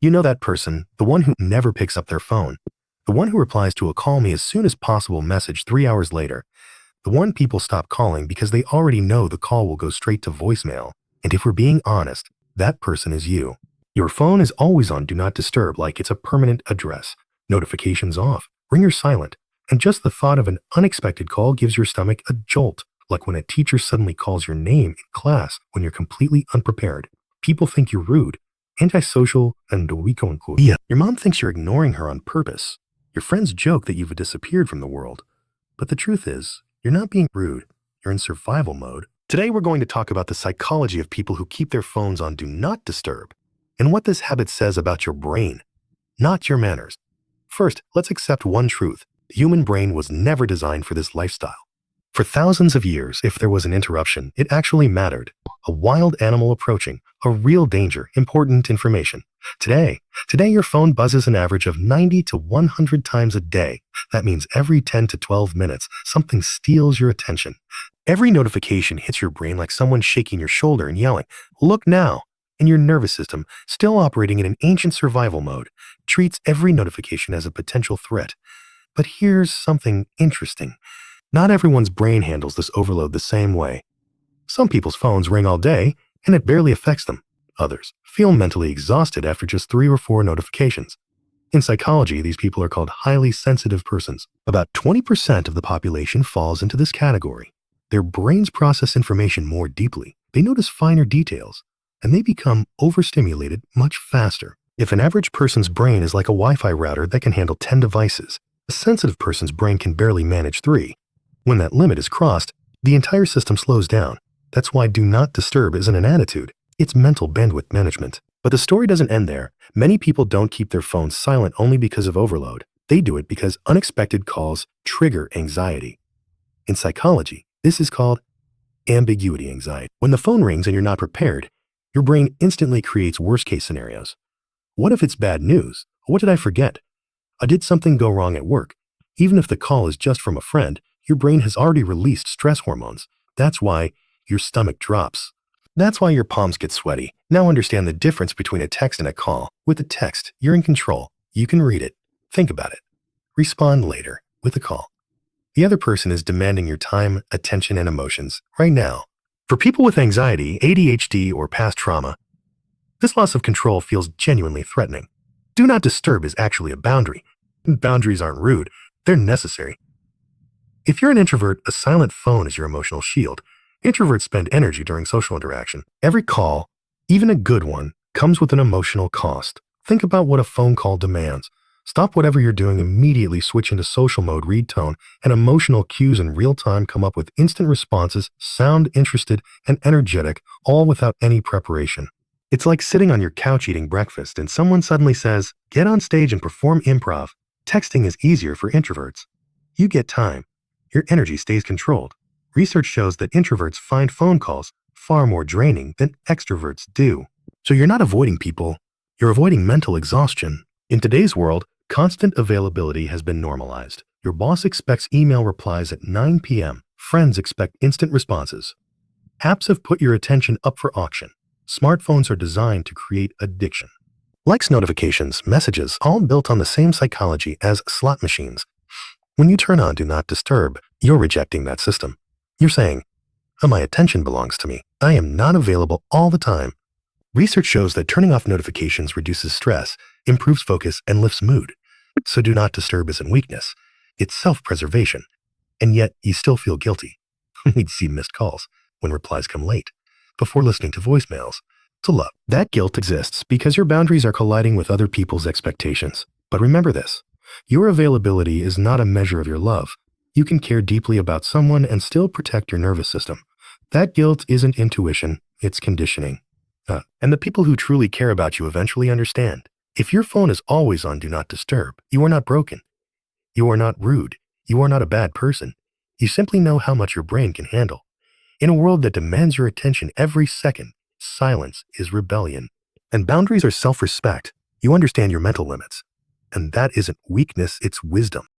You know that person, the one who never picks up their phone, the one who replies to a call me as soon as possible message 3 hours later, the one people stop calling because they already know the call will go straight to voicemail. And if we're being honest, that person is you. Your phone is always on Do Not Disturb like it's a permanent address. Notifications off, ringer silent, and just the thought of an unexpected call gives your stomach a jolt, like when a teacher suddenly calls your name in class when you're completely unprepared. People think you're rude, antisocial, and weak. Yeah. Your mom thinks you're ignoring her on purpose. Your friends joke that you've disappeared from the world. But the truth is, you're not being rude. You're in survival mode. Today, we're going to talk about the psychology of people who keep their phones on Do Not Disturb and what this habit says about your brain, not your manners. First, let's accept one truth. The human brain was never designed for this lifestyle. For thousands of years, if there was an interruption, it actually mattered. A wild animal approaching, a real danger, important information. Today your phone buzzes an average of 90 to 100 times a day. That means every 10 to 12 minutes, something steals your attention. Every notification hits your brain like someone shaking your shoulder and yelling, "Look now!" And your nervous system, still operating in an ancient survival mode, treats every notification as a potential threat. But here's something interesting. Not everyone's brain handles this overload the same way. Some people's phones ring all day, and it barely affects them. Others feel mentally exhausted after just 3 or 4 notifications. In psychology, these people are called highly sensitive persons. About 20% of the population falls into this category. Their brains process information more deeply. They notice finer details, and they become overstimulated much faster. If an average person's brain is like a Wi-Fi router that can handle 10 devices, a sensitive person's brain can barely manage 3. When that limit is crossed, the entire system slows down. That's why Do Not Disturb isn't an attitude. It's mental bandwidth management. But the story doesn't end there. Many people don't keep their phones silent only because of overload. They do it because unexpected calls trigger anxiety. In psychology, this is called ambiguity anxiety. When the phone rings and you're not prepared, your brain instantly creates worst-case scenarios. What if it's bad news? What did I forget? Did something go wrong at work? Even if the call is just from a friend, your brain has already released stress hormones. That's why your stomach drops. That's why your palms get sweaty. Now understand the difference between a text and a call. With a text, you're in control. You can read it. Think about it. Respond later. With a call, the other person is demanding your time, attention, and emotions right now. For people with anxiety, ADHD, or past trauma, this loss of control feels genuinely threatening. Do Not Disturb is actually a boundary. Boundaries aren't rude. They're necessary. If you're an introvert, a silent phone is your emotional shield. Introverts spend energy during social interaction. Every call, even a good one, comes with an emotional cost. Think about what a phone call demands. Stop whatever you're doing, immediately switch into social mode, read tone, and emotional cues in real time, come up with instant responses, sound interested and energetic, all without any preparation. It's like sitting on your couch eating breakfast and someone suddenly says, "Get on stage and perform improv." Texting is easier for introverts. You get time. Your energy stays controlled. Research shows that introverts find phone calls far more draining than extroverts do. So you're not avoiding people, you're avoiding mental exhaustion. In today's world, constant availability has been normalized. Your boss expects email replies at 9 p.m. Friends expect instant responses. Apps have put your attention up for auction. Smartphones are designed to create addiction. Likes, notifications, messages, all built on the same psychology as slot machines. When you turn on Do Not Disturb, you're rejecting that system. You're saying, my attention belongs to me. I am not available all the time. Research shows that turning off notifications reduces stress, improves focus, and lifts mood. So Do Not Disturb isn't weakness. It's self-preservation. And yet, you still feel guilty. We'd see missed calls when replies come late, before listening to voicemails. To love. That guilt exists because your boundaries are colliding with other people's expectations. But remember this. Your availability is not a measure of your love. You can care deeply about someone and still protect your nervous system. That guilt isn't intuition, it's conditioning. And the people who truly care about you eventually understand. If your phone is always on Do Not Disturb, you are not broken. You are not rude. You are not a bad person. You simply know how much your brain can handle. In a world that demands your attention every second, silence is rebellion. And boundaries are self-respect. You understand your mental limits. And that isn't weakness, it's wisdom.